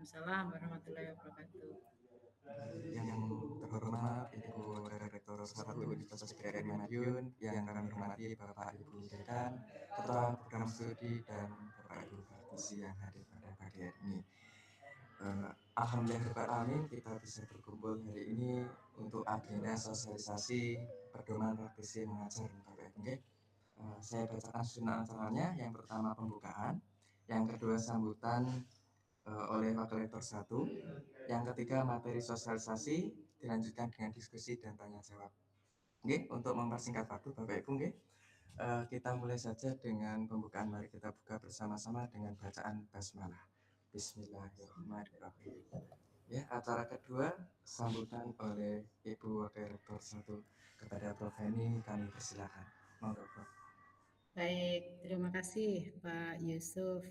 Waalaikumsalam warahmatullahi wabarakatuh. Yang terhormat Ibu Wakil Rektor 1 Universitas GRI Madiun, yang kami hormati Bapak Ibu Dekan, Ketua Program Studi, dan Bapak Ibu praktisi yang hadir pada pagi hari ini. Alhamdulillah kita bisa berkumpul hari ini untuk agenda sosialisasi pedoman praktisi mengajar KPMG. Saya bacakan susunan acaranya. Yang pertama pembukaan, yang kedua sambutan oleh Wakil Rektor 1, yang ketiga materi sosialisasi, dilanjutkan dengan diskusi dan tanya jawab. Oke, untuk mempersingkat waktu Bapak Ibu, kita mulai saja dengan pembukaan. Mari kita buka bersama-sama dengan bacaan basmalah. Bismillahirrahmanirrahim. Ya, acara kedua sambutan oleh Ibu Wakil Rektor 1 kepada Prof. Heni, kami persilakan. Monggo, Prof. Baik, terima kasih Pak Yusuf.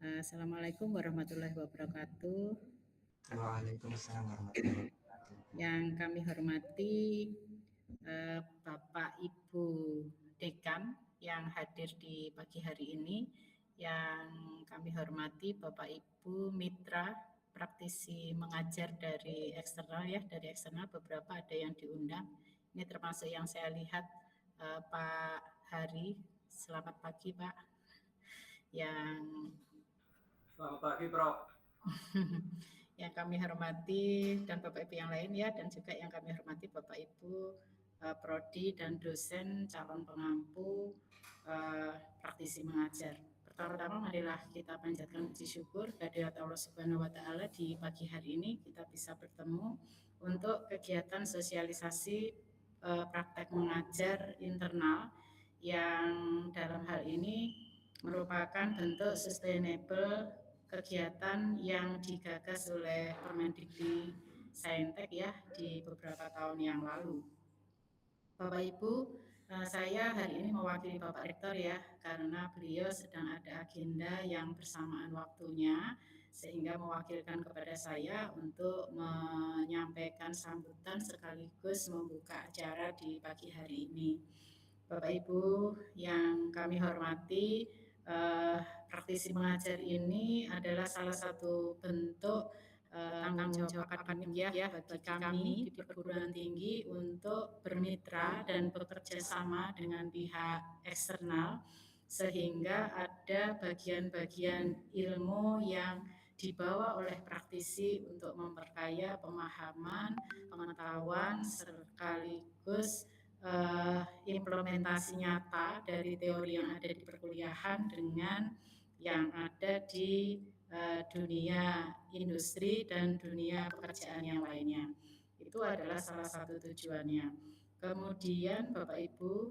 Assalamualaikum warahmatullahi wabarakatuh. Waalaikumsalam warahmatullahi wabarakatuh. Yang kami hormati Bapak Ibu Dekan yang hadir di pagi hari ini, yang kami hormati Bapak Ibu Mitra praktisi mengajar dari eksternal ya, dari eksternal beberapa ada yang diundang. Ini termasuk yang saya lihat Pak Hari. Selamat pagi Pak. Selamat pagi Prof. Yang kami hormati dan Bapak Ibu yang lain ya, dan juga yang kami hormati Bapak Ibu prodi dan dosen calon pengampu praktisi mengajar. Pertama-tama marilah kita panjatkan puji syukur kehadirat Allah Subhanahu wa taala di pagi hari ini kita bisa bertemu untuk kegiatan sosialisasi praktek mengajar internal yang dalam hal ini merupakan bentuk sustainable kegiatan yang digagas oleh Permendikti Saintek ya di beberapa tahun yang lalu. Bapak Ibu, saya hari ini mewakili Bapak Rektor ya, karena beliau sedang ada agenda yang bersamaan waktunya, sehingga mewakilkan kepada saya untuk menyampaikan sambutan sekaligus membuka acara di pagi hari ini. Bapak Ibu yang kami hormati, praktisi mengajar ini adalah salah satu bentuk tanggung jawab akademik ya bagi kami di perguruan tinggi untuk bermitra dan bekerja sama dengan pihak eksternal, sehingga ada bagian-bagian ilmu yang dibawa oleh praktisi untuk memperkaya pemahaman, pengetahuan, sekaligus implementasi nyata dari teori yang ada di perkuliahan dengan yang ada di dunia industri dan dunia pekerjaan yang lainnya. Itu adalah salah satu tujuannya. Kemudian Bapak Ibu,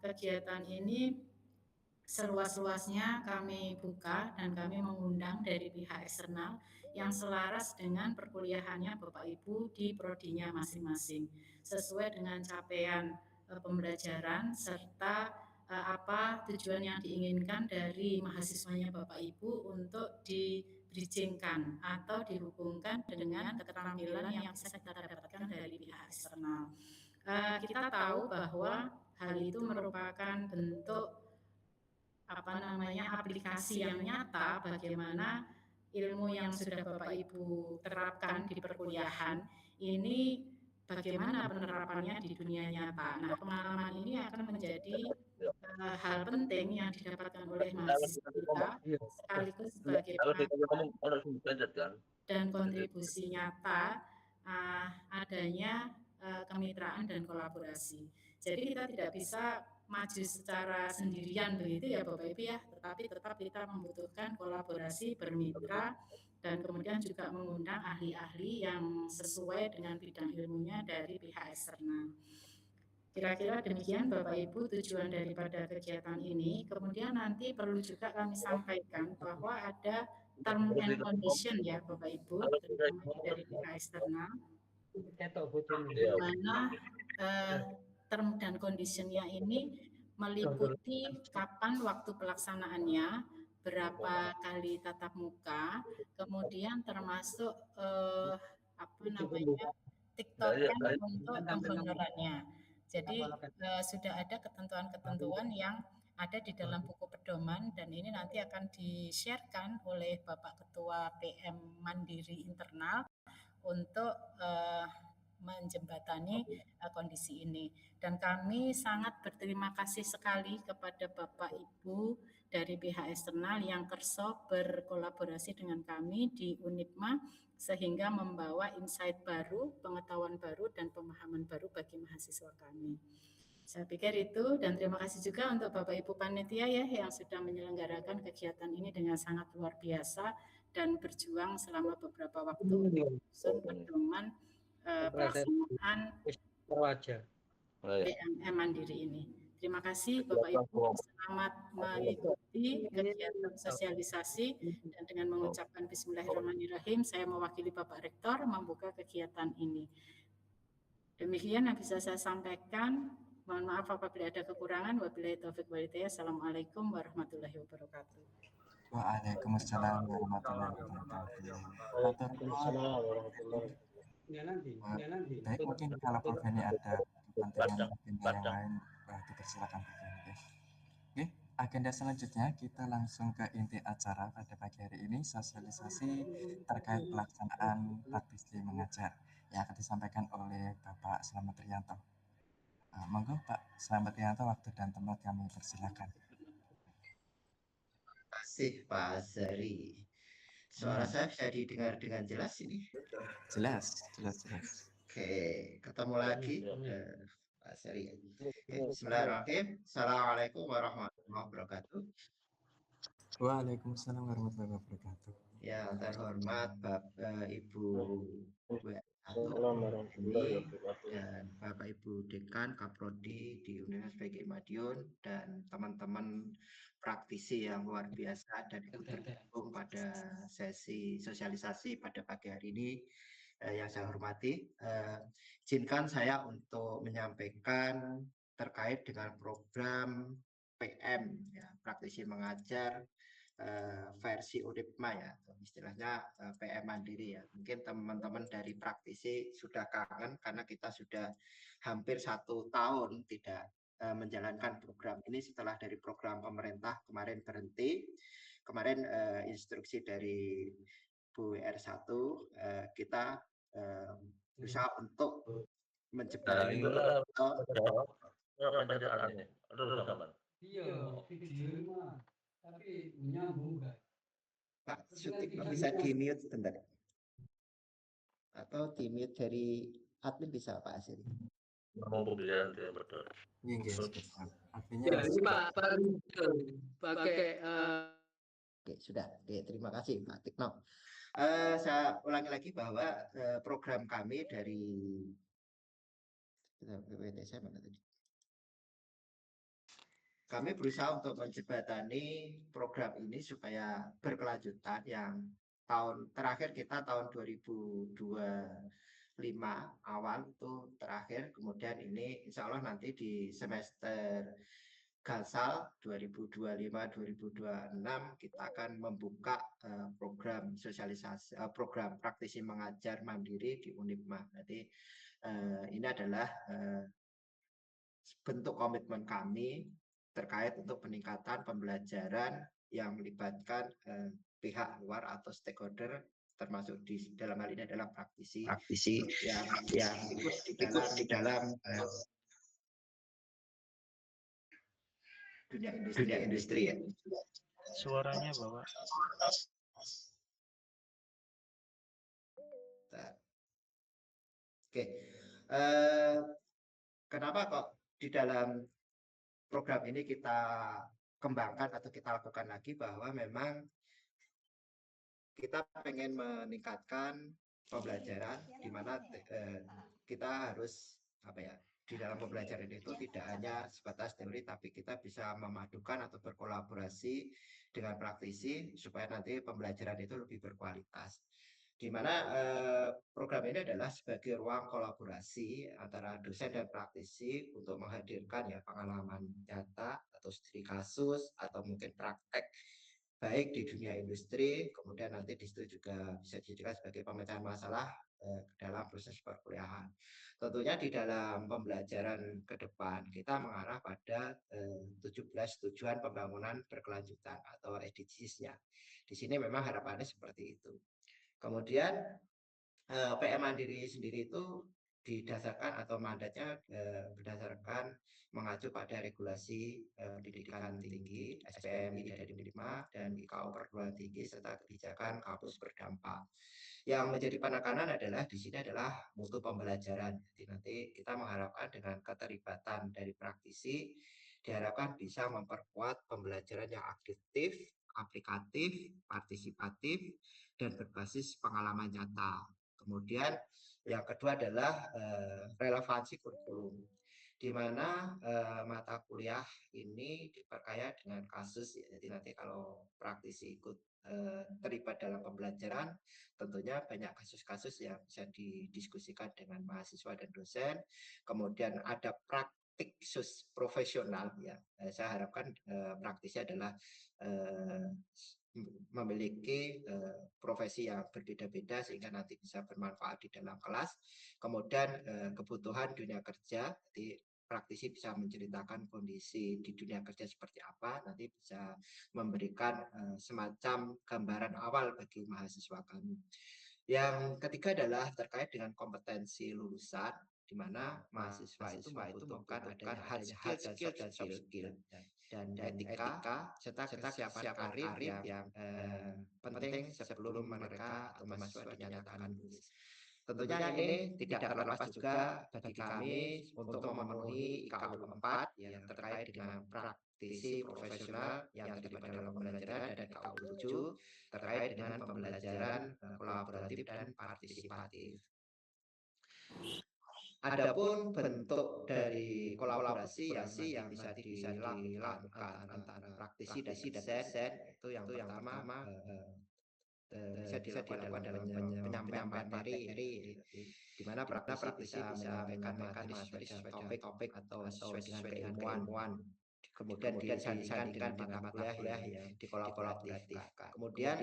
kegiatan ini seluas-luasnya kami buka dan kami mengundang dari pihak eksternal yang selaras dengan perkuliahannya Bapak Ibu di prodinya masing-masing, sesuai dengan capaian pembelajaran serta apa tujuan yang diinginkan dari mahasiswanya Bapak Ibu untuk di-bridgingkan atau dihubungkan dengan keterampilan yang bisa kita dapatkan dari pihak eksternal. Kita tahu bahwa hal itu merupakan bentuk aplikasi yang nyata bagaimana ilmu yang sudah Bapak Ibu terapkan di perkuliahan ini bagaimana penerapannya di dunia nyata. Nah, pengalaman ini akan menjadi hal penting yang didapatkan oleh mahasiswa kita sekaligus sebagai dan kontribusi nyata adanya kemitraan dan kolaborasi. Jadi kita tidak bisa maju secara sendirian begitu ya Bapak Ibu ya, tetapi tetap kita membutuhkan kolaborasi, bermitra, dan kemudian juga mengundang ahli-ahli yang sesuai dengan bidang ilmunya dari pihak eksternal. Kira-kira demikian Bapak Ibu tujuan daripada kegiatan ini. Kemudian nanti perlu juga kami sampaikan bahwa ada term and condition ya Bapak Ibu, terutama dari pihak eksternal, di mana term dan conditionnya ini meliputi kapan waktu pelaksanaannya, berapa kali tatap muka, kemudian termasuk TikTok untuk penghonorannya. Jadi sudah ada ketentuan-ketentuan yang ada di dalam buku pedoman dan ini nanti akan di-sharekan oleh Bapak Ketua PM Mandiri Internal untuk menjembatani kondisi ini. Dan kami sangat berterima kasih sekali kepada Bapak Ibu dari pihak eksternal yang kerso berkolaborasi dengan kami di UNIPMA sehingga membawa insight baru, pengetahuan baru, dan pemahaman baru bagi mahasiswa kami. Saya pikir itu, dan terima kasih juga untuk Bapak Ibu Panitia ya yang sudah menyelenggarakan kegiatan ini dengan sangat luar biasa dan berjuang selama beberapa waktu untuk pedoman pelaksanaan PMM Mandiri ini. Terima kasih Bapak Ibu, selamat mengikuti kegiatan sosialisasi dan dengan mengucapkan Bismillahirrahmanirrahim, saya mewakili Bapak Rektor membuka kegiatan ini. Demikian yang bisa saya sampaikan. Mohon maaf apabila ada kekurangan. Wabillahi taufiq wal hidayah. Assalamualaikum warahmatullahi wabarakatuh. Waalaikumsalam warahmatullahi wabarakatuh. Baik, mungkin kalau Prof ini ada kepentingan agenda yang lain, dipersilakan Prof. Oke, agenda selanjutnya kita langsung ke inti acara pada pagi hari ini, sosialisasi terkait pelaksanaan praktisi mengajar yang akan disampaikan oleh Bapak Slamet Rianto. Monggo Pak Slamet Rianto, waktu dan tempat kami persilakan. Terima kasih Pak Azari. Suara saya bisa didengar dengan jelas ini? Jelas. Oke, ketemu lagi Pak Azari. Bismillahirrahmanirrahim. Assalamualaikum warahmatullahi wabarakatuh. Waalaikumsalam warahmatullahi wabarakatuh. Yang terhormat Bapak Ibu dan Bapak Ibu Dekan Kaprodi di Universitas PGRI Madiun dan teman-teman praktisi yang luar biasa dan ikut bergabung pada sesi sosialisasi pada pagi hari ini yang saya hormati. Izinkan saya untuk menyampaikan terkait dengan program PM ya, praktisi mengajar versi UNIPMA ya, istilahnya PM Mandiri ya. Mungkin teman-teman dari praktisi sudah kangen karena kita sudah hampir 1 tahun tidak menjalankan program ini setelah dari program pemerintah kemarin berhenti. Kemarin instruksi dari Bu R1 kita berusaha untuk menjebak Pak Sutik bisa di-mute sebentar. Atau di-mute dari admin bisa Pak Asiri. Oke, sudah. Oke, terima kasih Pak Tikno. Saya ulangi lagi bahwa program kami dari saya mana tadi? Kami berusaha untuk menjembatani program ini supaya berkelanjutan yang tahun terakhir kita tahun 2025 awal itu terakhir, kemudian ini insya Allah nanti di semester Gasal 2025-2026 kita akan membuka program sosialisasi, program praktisi mengajar mandiri di UNIPMA. Jadi ini adalah bentuk komitmen kami terkait untuk peningkatan pembelajaran yang melibatkan pihak luar atau stakeholder, termasuk di dalam hal ini adalah praktisi yang ikut di dalam dunia industri ya. Suaranya Bapak. Oke, kenapa kok di dalam program ini kita kembangkan atau kita lakukan lagi, bahwa memang kita pengen meningkatkan pembelajaran di mana kita harus di dalam pembelajaran itu tidak hanya sebatas teori, tapi kita bisa memadukan atau berkolaborasi dengan praktisi supaya nanti pembelajaran itu lebih berkualitas. Di mana program ini adalah sebagai ruang kolaborasi antara dosen dan praktisi untuk menghadirkan ya pengalaman nyata atau studi kasus atau mungkin praktek baik di dunia industri, kemudian nanti di situ juga bisa dijadikan sebagai pemecahan masalah dalam proses perkuliahan. Tentunya di dalam pembelajaran ke depan kita mengarah pada 17 tujuan pembangunan berkelanjutan atau SDGs-nya. Di sini memang harapannya seperti itu. Kemudian PM Mandiri sendiri itu didasarkan atau mandatnya berdasarkan mengacu pada regulasi pendidikan tinggi SPM dari 5 dan IKO perguruan tinggi serta kebijakan kampus berdampak. Yang menjadi penekanan adalah di sini adalah mutu pembelajaran. Jadi nanti kita mengharapkan dengan keterlibatan dari praktisi diharapkan bisa memperkuat pembelajaran yang aktif, aplikatif, partisipatif, dan berbasis pengalaman nyata. Kemudian yang kedua adalah relevansi kurikulum, di mana mata kuliah ini diperkaya dengan kasus. Jadi nanti kalau praktisi ikut terlibat dalam pembelajaran, tentunya banyak kasus-kasus yang bisa didiskusikan dengan mahasiswa dan dosen. Kemudian ada praktik profesional ya. Saya harapkan praktisi adalah memiliki profesi yang berbeda-beda sehingga nanti bisa bermanfaat di dalam kelas. Kemudian kebutuhan dunia kerja, jadi praktisi bisa menceritakan kondisi di dunia kerja seperti apa, nanti bisa memberikan semacam gambaran awal bagi mahasiswa kami. Yang ketiga adalah terkait dengan kompetensi lulusan, di mana mahasiswa itu membutuhkan adanya hard skill dan soft skill dan etika serta kesiapan karir yang penting sebelum mereka atau mahasiswa dinyatakan lulus. Tentunya ini tidak terlepas juga bagi kami untuk memenuhi IKU 4 yang terkait dengan praktisi profesional yang terlibat dalam pembelajaran dan IKU 7 terkait dengan pembelajaran kolaboratif dan partisipatif. Adapun bentuk dari kolaborasi yang bisa dilakukan antara praktisi dan dosen itu yang pertama bisa dilakukan dalam penyampaian materi, di mana praktisi bisa menyampaikan materi sesuai topik atau sesuai dengan keilmuan. Kemudian disandingkan dengan mata kuliah yang dikolaboratifkan. Kemudian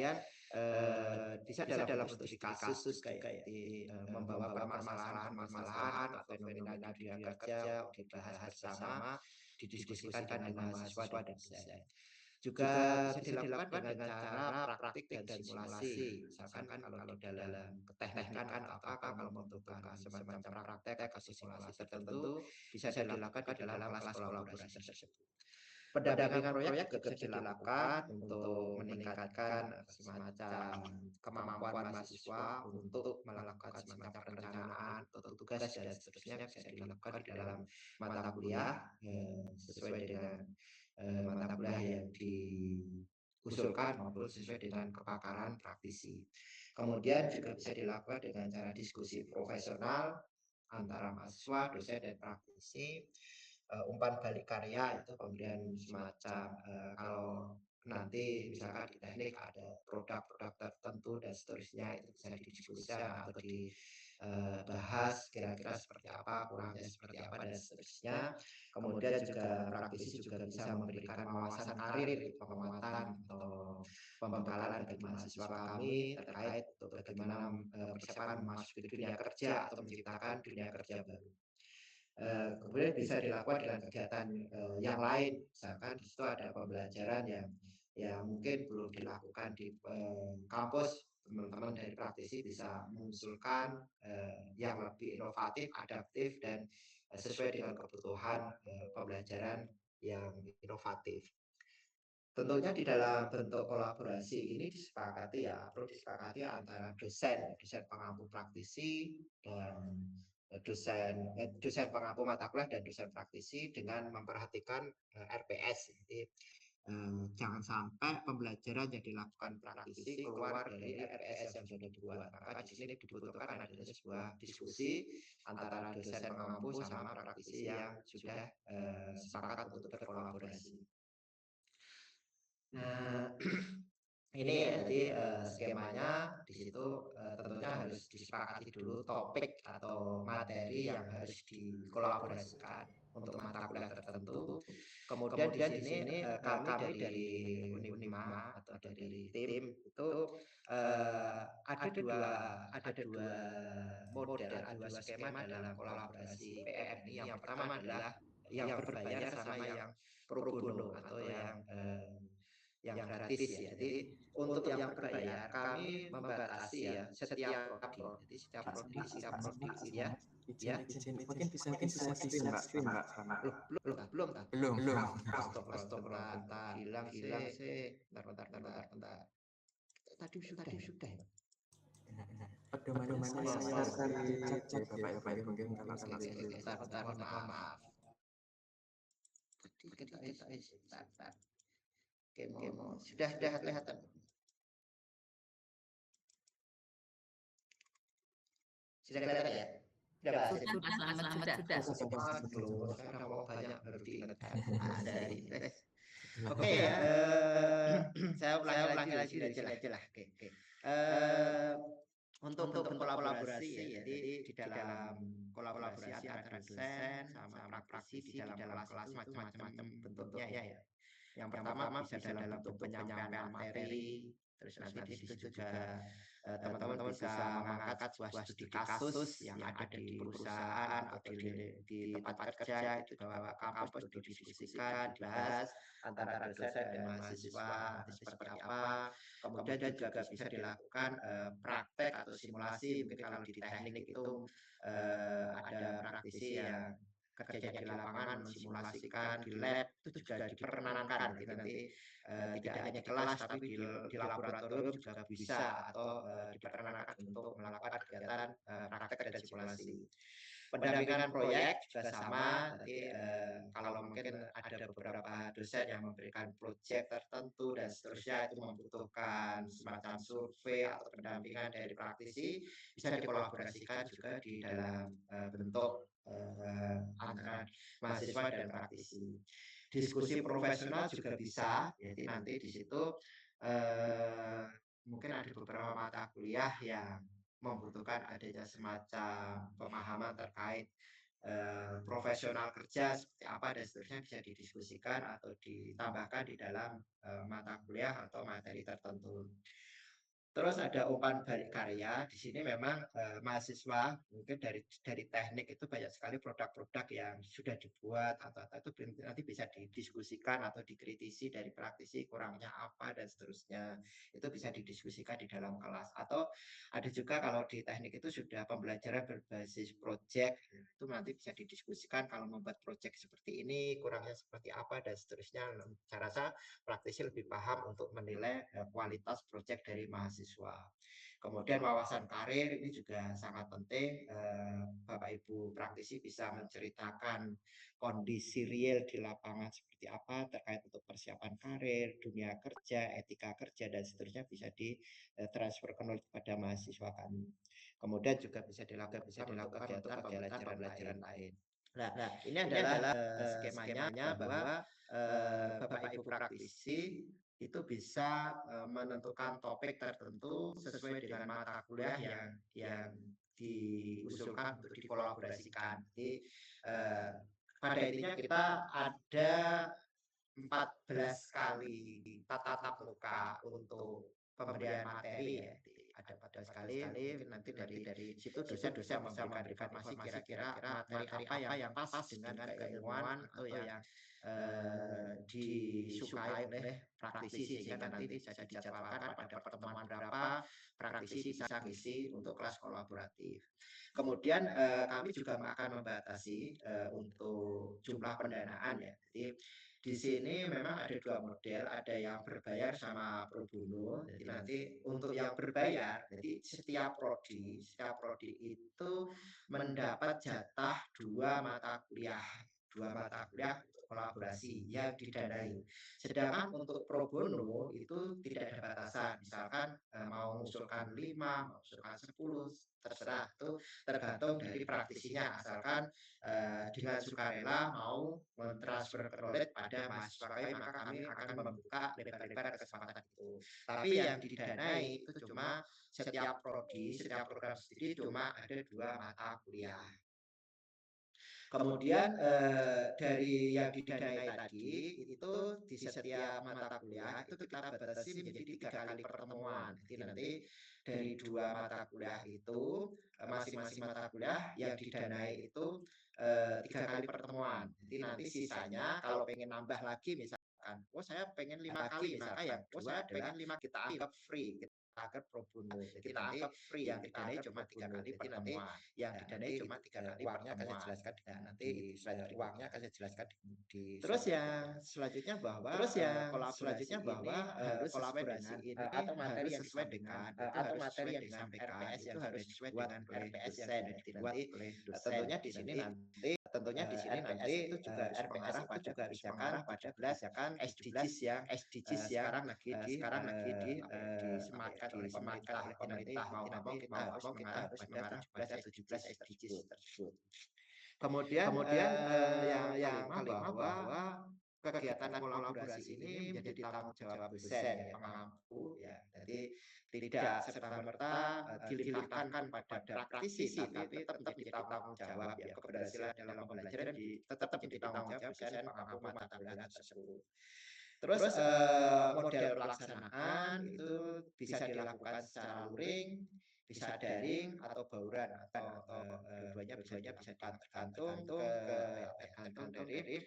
bisa dalam bentuk studi kasus juga ya, membawa permasalahan atau fenomena di dunia kerja untuk dibahas bersama, didiskusikan dengan mahasiswa dan dosen. Juga bisa dilakukan dengan cara praktik dan simulasi. Misalkan kalau di dalam keteknikan atau apa kalau membutuhkan semacam praktek atau simulasi tertentu bisa dilakukan di dalam kelas kolaborasi tersebut. Pendampingan proyek juga bisa dilakukan untuk meningkatkan semacam kemampuan mahasiswa untuk melakukan semacam perencanaan atau tugas dan seterusnya bisa dilakukan di dalam mata kuliah sesuai dengan mata kuliah yang diusulkan maupun sesuai dengan kepakaran praktisi. Kemudian juga bisa dilakukan dengan cara diskusi profesional antara mahasiswa, dosen, dan praktisi. Umpan balik karya itu kemudian semacam kalau nanti misalkan di teknik ada produk-produk tertentu dan seterusnya itu bisa didiskusikan atau dibahas kira-kira seperti apa, kurangnya seperti apa dan seterusnya. Kemudian juga praktisi juga bisa memberikan wawasan karir, penguatan atau pembekalan bagi mahasiswa kami terkait untuk bagaimana persiapan memasuki dunia kerja atau menciptakan dunia kerja baru. Kemudian bisa dilakukan dengan kegiatan yang lain, misalkan di situ ada pembelajaran yang mungkin belum dilakukan di kampus. Teman-teman dari praktisi bisa mengusulkan yang lebih inovatif, adaptif, dan sesuai dengan kebutuhan pembelajaran yang inovatif. Tentunya di dalam bentuk kolaborasi ini perlu disepakati antara dosen pengampu praktisi dan dosen pengampu mata kuliah dan dosen praktisi dengan memperhatikan RPS. Jadi jangan sampai pembelajaran yang dilakukan praktisi keluar dari RPS yang sudah dibuat. Maka di sini dibutuhkan adanya sebuah diskusi antara dosen pengampu sama praktisi yang sudah sepakat untuk berkolaborasi. Nah, ini ya, jadi skemanya di situ tentunya harus disepakati dulu topik atau materi yang harus dikolaborasikan. untuk mata kuliah tertentu. Kemudian di sini kami dari Unima atau dari tim itu ada dua model, ada dua skema dalam kolaborasi PM ini. Yang pertama adalah yang berbayar sama yang pro bono atau yang gratis ya. Jadi untuk yang berbayar kami membatasi ya setiap prodi. Jadi setiap prodi ya. Izin, mungkin bisa screen Mbak. Belum. Belum. Astagfirullah. Hilang sih. Bentar. Tadi sudah. Pedomannya saya dari chat Bapak Ibu, mungkin kalau saya Bentar, maaf. Bentar. Oke, sudah kelihatan. Sudah kelihatan ya? Sudah. Aduh, sekarang mau banyak baru diingatkan. Dari Oke ya, saya ulangi lagi aja lah. Oke. Untuk bentuk kolaborasi ya, jadi di dalam kolaborasi antara dosen sama praktisi di dalam kelas itu macam-macam bentuknya ya. Yang pertama bisa dalam bentuk penyampaian materi, terus nanti di situ juga teman-teman bisa mengangkat sebuah studi kasus yang ada di perusahaan atau di tempat kerja, itu bawa ke kampus untuk didiskusikan, dibahas antara dosen dan mahasiswa nanti seperti apa. Kemudian juga bisa dilakukan praktek atau simulasi. Mungkin kalau di teknik itu ada praktisi yang kerjanya di lapangan mensimulasikan di lab, itu juga diperkenankan. Jadi nanti tidak hanya di kelas tapi di laboratorium juga bisa, atau diperkenankan untuk melakukan kegiatan praktek dan simulasi. Pendampingan proyek juga sama. Nanti kalau mungkin ada beberapa dosen yang memberikan proyek tertentu dan seterusnya, itu membutuhkan semacam survei atau pendampingan dari praktisi, bisa dikolaborasikan juga di dalam bentuk antara mahasiswa dan praktisi. Diskusi profesional juga bisa. Jadi nanti di situ mungkin ada beberapa mata kuliah yang membutuhkan adanya semacam pemahaman terkait profesional kerja seperti apa dan seterusnya, bisa didiskusikan atau ditambahkan di dalam mata kuliah atau materi tertentu. Terus ada umpan balik karya. Di sini memang mahasiswa mungkin dari teknik itu banyak sekali produk-produk yang sudah dibuat atau itu nanti bisa didiskusikan atau dikritisi dari praktisi, kurangnya apa dan seterusnya. Itu bisa didiskusikan di dalam kelas. Atau ada juga kalau di teknik itu sudah pembelajaran berbasis project, itu nanti bisa didiskusikan kalau membuat project seperti ini kurangnya seperti apa dan seterusnya. Saya rasa praktisi lebih paham untuk menilai kualitas project dari mahasiswa. Kemudian wawasan karir ini juga sangat penting. Bapak Ibu praktisi bisa menceritakan kondisi real di lapangan seperti apa terkait untuk persiapan karir, dunia kerja, etika kerja dan seterusnya, bisa ditransfer kepada mahasiswa kami. Kemudian juga bisa dilakukan untuk pembelajaran lain. Nah, ini adalah skemanya bahwa Bapak Ibu praktisi itu bisa menentukan topik tertentu sesuai dengan mata kuliah yang diusulkan untuk dikolaborasikan. Jadi pada intinya kita ada 14 kali tatap muka untuk pemberian materi ya. Ada 14 kali, mungkin nanti dari situ dosen bisa memberikan informasi kira-kira materi apa yang pas dengan keilmuan atau yang disukai oleh praktisi, sehingga nanti bisa dijadwalkan pada pertemuan berapa praktisi bisa ngisi untuk kelas kolaboratif. Kemudian kami juga akan membatasi untuk jumlah pendanaan ya. Jadi di sini memang ada dua model, ada yang berbayar sama pro bono. Jadi nanti untuk yang berbayar, jadi setiap prodi itu mendapat jatah dua mata kuliah untuk kolaborasi yang didanai. Sedangkan untuk pro bono itu tidak ada batasan. Misalkan mau mengusulkan 5, mau mengusulkan 10, terserah, itu tergantung dari praktisinya, asalkan dengan sukarela mau mentransfer knowledge pada mahasiswa kami, maka kami akan membuka lebar-lebar kesempatan itu. Tapi yang didanai itu cuma setiap program studi cuma ada 2 mata kuliah. Kemudian dari yang didanai tadi itu di setiap mata kuliah itu kita batasi menjadi 3 kali pertemuan. Jadi nanti dari 2 mata kuliah itu masing-masing mata kuliah yang didanai itu 3 kali pertemuan. Jadi nanti sisanya kalau pengen nambah lagi misalkan, oh saya pengen 5 kali, maka yang kedua adalah kita anggap free. Kita anggap pro bono. Jadi nanti yang didanai cuma 3 kali pertemuan. Yang didanai cuma 3 kali uangnya akan saya jelaskan nanti uangnya akan saya jelaskan di terus yang selanjutnya bahwa harus kolaborasi ini atau materi yang sesuai dengan atau materi yang disampaikan itu harus sesuai dengan RPS yang sudah dibuat oleh dosen. Tentunya di sini nanti itu juga RPS itu juga kebijakan pada kebijakan SDGs yang sekarang lagi disematkan oleh pemerintah mau kita harus mengarah pada 17 SDGs tersebut. Kemudian yang kelima bahwa kegiatan kolaborasi ini menjadi tanggung jawab dosen ya, pengampu ya. Jadi tidak serta-merta dilimpahkan pada praktisi, tapi tetap menjadi tanggung jawab ya. Keberhasilan dalam pembelajaran tetap menjadi tanggung jawab dosen pengampu mata kuliah tersebut. Terus model pelaksanaan itu bisa dilakukan secara luring, bisa daring atau bauran atau dua-duanya bisa tergantung dari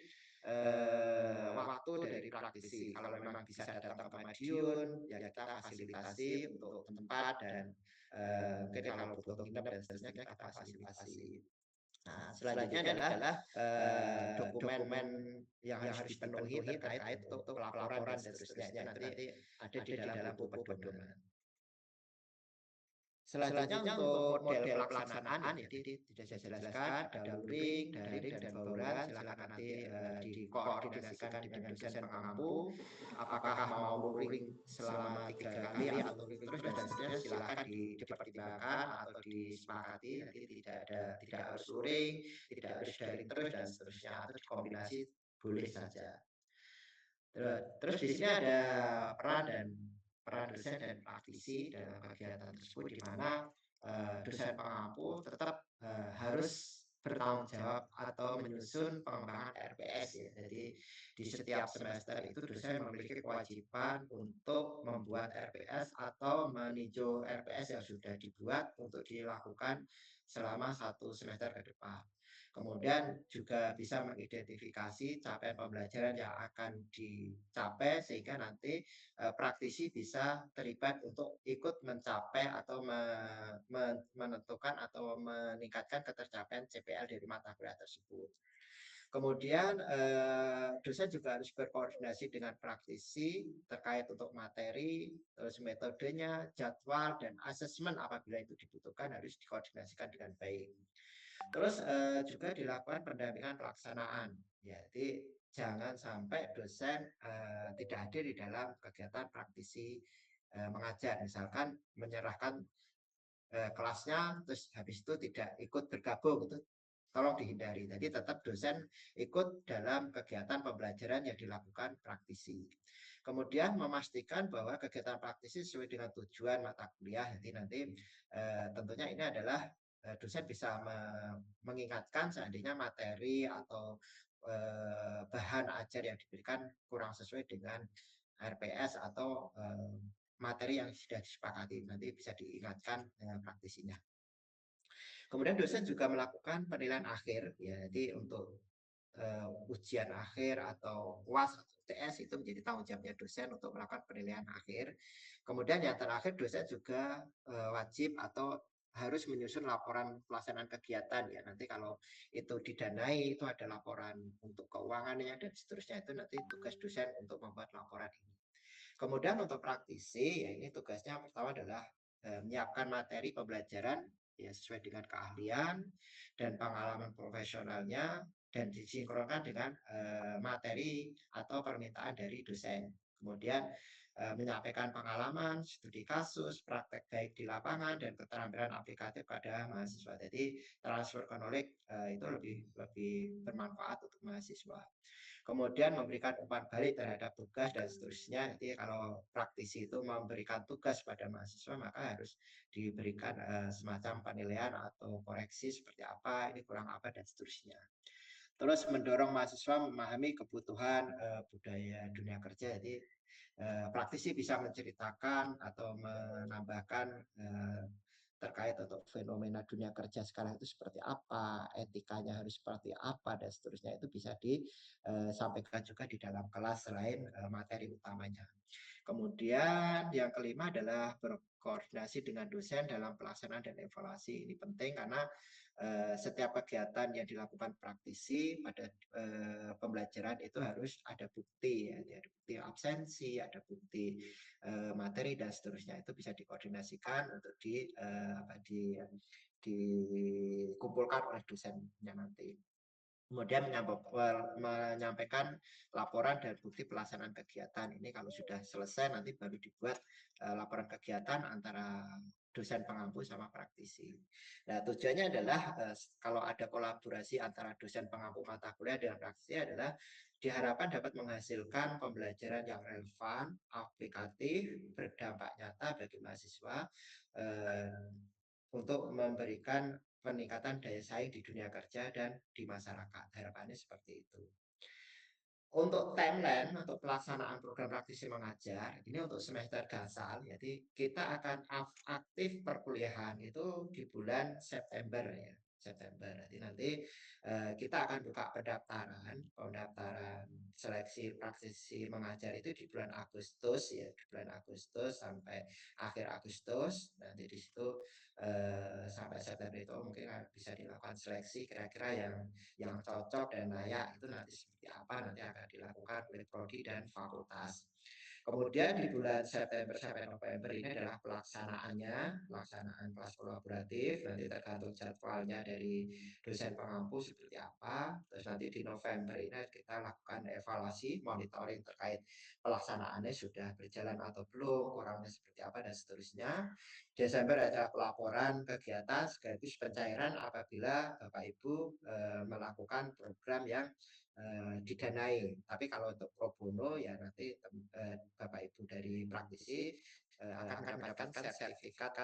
waktu dari praktisi. Kalau memang bisa datang ke Madiun, ya kita fasilitasi untuk tempat dan mungkin kalau butuh nginep dan seterusnya kita fasilitasi. Nah, selanjutnya adalah dokumen yang harus dipenuhi terkait untuk pelaporan dan seterusnya. Nanti ada di dalam buku pedoman. Selanjutnya untuk model pelaksanaan ya, jadi tidak saya jelaskan ada luring, daring, dan bauran. Silakan nanti dikoordinasikan dengan dosen pengampu. Apakah mau luring selama 3 kali atau luring terus dan seterusnya silakan dipertimbangkan atau disepakati. Nanti tidak harus luring, tidak harus daring terus dan seterusnya atau dikombinasi boleh saja. Terus di sini ada peran dosen dan praktisi dalam kegiatan tersebut di mana dosen pengampu tetap harus bertanggung jawab atau menyusun pengembangan RPS ya. Jadi di setiap semester itu dosen memiliki kewajiban untuk membuat RPS atau meninjau RPS yang sudah dibuat untuk dilakukan selama 1 semester ke depan. Kemudian juga bisa mengidentifikasi capaian pembelajaran yang akan dicapai sehingga nanti praktisi bisa terlibat untuk ikut mencapai atau menentukan atau meningkatkan ketercapaian CPL dari mata kuliah tersebut. Kemudian dosen juga harus berkoordinasi dengan praktisi terkait untuk materi, terus metodenya, jadwal, dan asesmen apabila itu dibutuhkan harus dikoordinasikan dengan baik. Terus juga dilakukan pendampingan pelaksanaan. Ya, jadi jangan sampai dosen tidak hadir di dalam kegiatan praktisi mengajar. Misalkan menyerahkan kelasnya, terus habis itu tidak ikut bergabung, itu tolong dihindari. Jadi tetap dosen ikut dalam kegiatan pembelajaran yang dilakukan praktisi. Kemudian memastikan bahwa kegiatan praktisi sesuai dengan tujuan mata kuliah. Jadi nanti tentunya ini adalah dosen bisa mengingatkan seandainya materi atau bahan ajar yang diberikan kurang sesuai dengan RPS atau materi yang sudah disepakati, nanti bisa diingatkan praktisinya. Kemudian dosen juga melakukan penilaian akhir, ya, jadi untuk ujian akhir atau UAS atau UTS itu menjadi tanggung jawabnya dosen untuk melakukan penilaian akhir. Kemudian yang terakhir dosen juga wajib atau harus menyusun laporan pelaksanaan kegiatan ya. Nanti kalau itu didanai itu ada laporan untuk keuangannya dan seterusnya, itu nanti tugas dosen untuk membuat laporan ini. Kemudian untuk praktisi ya ini tugasnya pertama adalah menyiapkan materi pembelajaran ya sesuai dengan keahlian dan pengalaman profesionalnya dan disinkronkan dengan materi atau permintaan dari dosen. Kemudian menyampaikan pengalaman, studi kasus, praktek baik di lapangan, dan keterampilan aplikatif pada mahasiswa. Jadi transfer knowledge itu lebih bermanfaat untuk mahasiswa. Kemudian memberikan umpan balik terhadap tugas dan seterusnya. Jadi kalau praktisi itu memberikan tugas pada mahasiswa maka harus diberikan semacam penilaian atau koreksi seperti apa, ini kurang apa dan seterusnya. Terus mendorong mahasiswa memahami kebutuhan budaya dunia kerja. Jadi praktisi bisa menceritakan atau menambahkan terkait untuk fenomena dunia kerja sekarang itu seperti apa, etikanya harus seperti apa, dan seterusnya. Itu bisa disampaikan juga di dalam kelas selain materi utamanya. Kemudian yang kelima adalah berkoordinasi dengan dosen dalam pelaksanaan dan evaluasi. Ini penting karena setiap kegiatan yang dilakukan praktisi pada pembelajaran itu harus ada bukti, ya, ada bukti absensi, ada bukti materi dan seterusnya. Itu bisa dikoordinasikan untuk dikumpulkan oleh dosennya nanti. Kemudian menyampaikan laporan dan bukti pelaksanaan kegiatan. Ini kalau sudah selesai nanti baru dibuat laporan kegiatan antara dosen pengampu sama praktisi. Nah, tujuannya adalah kalau ada kolaborasi antara dosen pengampu mata kuliah dan praktisi adalah diharapkan dapat menghasilkan pembelajaran yang relevan, aplikatif, berdampak nyata bagi mahasiswa untuk memberikan peningkatan daya saing di dunia kerja dan di masyarakat. Harapannya seperti itu. Untuk timeline untuk pelaksanaan program praktisi mengajar ini untuk semester dasar, jadi kita akan aktif perkuliahan itu di bulan September ya, September. Jadi nanti kita akan buka pendaftaran seleksi praktisi mengajar itu di bulan Agustus ya, di bulan Agustus sampai akhir Agustus. Nanti di situ sampai September itu mungkin bisa dilakukan seleksi kira-kira yang cocok dan layak itu nanti seperti apa nanti akan dilakukan oleh prodi dan fakultas. Kemudian di bulan September sampai November ini adalah pelaksanaan kelas kolaboratif, nanti tergantung jadwalnya dari dosen pengampu seperti apa. Terus nanti di November ini kita lakukan evaluasi, monitoring terkait pelaksanaannya sudah berjalan atau belum, kurangnya seperti apa dan seterusnya. Desember ada pelaporan kegiatan sekaligus pencairan apabila Bapak Ibu melakukan program yang didanai. Tapi kalau untuk pro bono ya nanti Bapak Ibu dari praktisi akan mendapatkan sertifikat